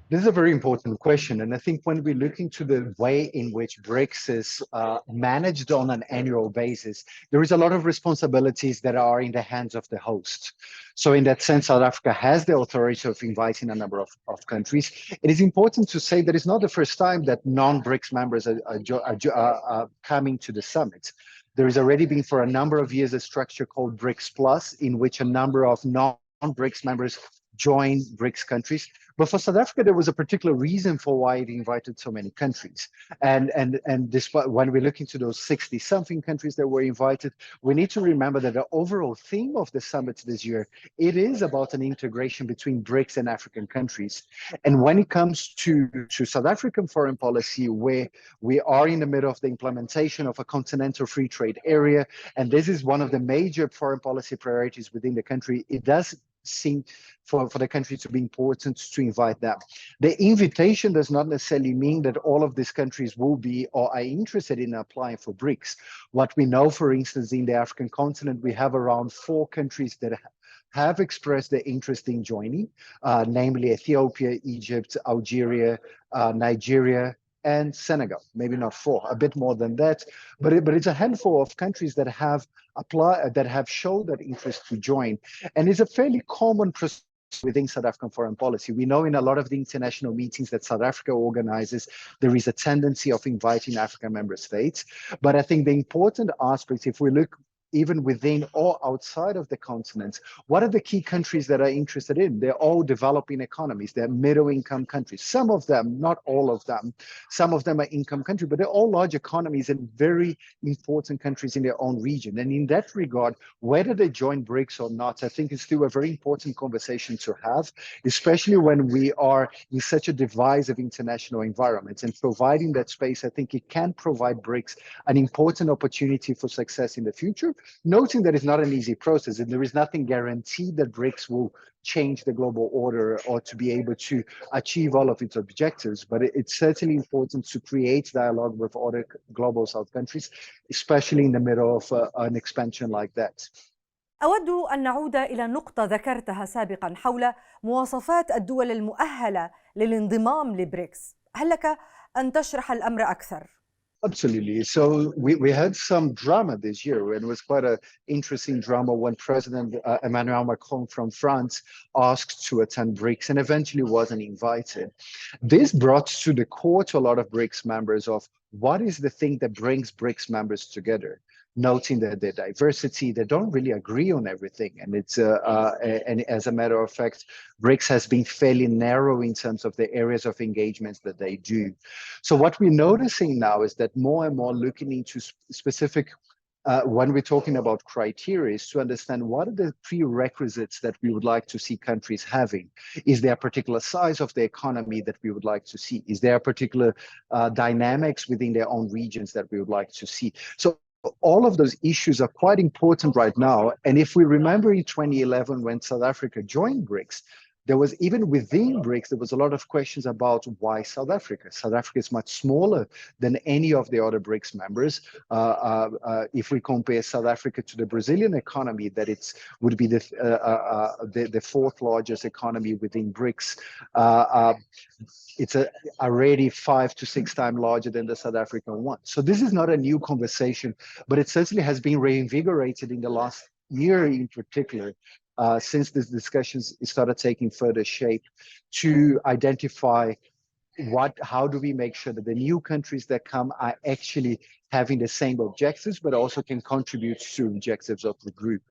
This is a very important question. And I think when we look into the way in which BRICS is managed on an annual basis, there is a lot of responsibilities that are in the hands of the host. So in that sense, South Africa has the authority of inviting a number of countries. It is important to say that it's not the first time that non-BRICS members are coming to the summit. There has already been for a number of years a structure called BRICS Plus, in which a number of non-BRICS members join BRICS countries. But for South Africa, there was a particular reason for why it invited so many countries. And despite when we look into those 60-something countries that were invited, we need to remember that the overall theme of the summit this year, it is about an integration between BRICS and African countries. And when it comes to South African foreign policy, where we are in the middle of the implementation of a continental free trade area, and this is one of the major foreign policy priorities within the country, it does seem for the country to be important to invite them. The invitation does not necessarily mean that all of these countries will be or are interested in applying for BRICS. What we know, for instance, in the African continent, we have around 4 countries that have expressed their interest in joining, namely Ethiopia, Egypt, Algeria, Nigeria, and Senegal. Maybe not 4, a bit more than that, but it's a handful of countries that have applied, that have showed that interest to join, and it's a fairly common process within South African foreign policy. We know in a lot of the international meetings that South Africa organizes, there is a tendency of inviting African member states, but I think the important aspect, if we look even within or outside of the continent, what are the key countries that are interested in? They're all developing economies. They're middle-income countries. Some of them, not all of them, some of them are income countries, but they're all large economies and very important countries in their own region. And in that regard, whether they join BRICS or not, I think is still a very important conversation to have, especially when we are in such a divisive international environment. And providing that space, I think it can provide BRICS an important opportunity for success in the future, noting that it's not an easy process and there is nothing guaranteed that BRICS will change the global order or to be able to achieve all of its objectives. But it's certainly important to create dialogue with other global South countries, especially in the middle of an expansion like that. أود أن نعود إلى نقطة ذكرتها سابقا حول مواصفات الدول المؤهلة للانضمام لبريكس. هل لك أن تشرح الأمر أكثر؟ Absolutely. So we had some drama this year, and it was quite an interesting drama when President Emmanuel Macron from France asked to attend BRICS and eventually wasn't invited. This brought to the core to a lot of BRICS members of what is the thing that brings BRICS members together, noting that their diversity, they don't really agree on everything. And it's and as a matter of fact, BRICS has been fairly narrow in terms of the areas of engagements that they do. So what we're noticing now is that more and more looking into specific when we're talking about criteria is to understand what are the prerequisites that we would like to see countries having. Is there a particular size of the economy that we would like to see? Is there a particular dynamics within their own regions that we would like to see? So all of those issues are quite important right now. And if we remember in 2011, when South Africa joined BRICS, there was, even within BRICS, there was a lot of questions about why South Africa. South Africa is much smaller than any of the other BRICS members. If we compare South Africa to the Brazilian economy, that it would be the 4th largest economy within BRICS. It's already 5 to 6 times larger than the South African one. So this is not a new conversation, but it certainly has been reinvigorated in the last year in particular, since these discussions started taking further shape, to identify how do we make sure that the new countries that come are actually having the same objectives, but also can contribute to objectives of the group.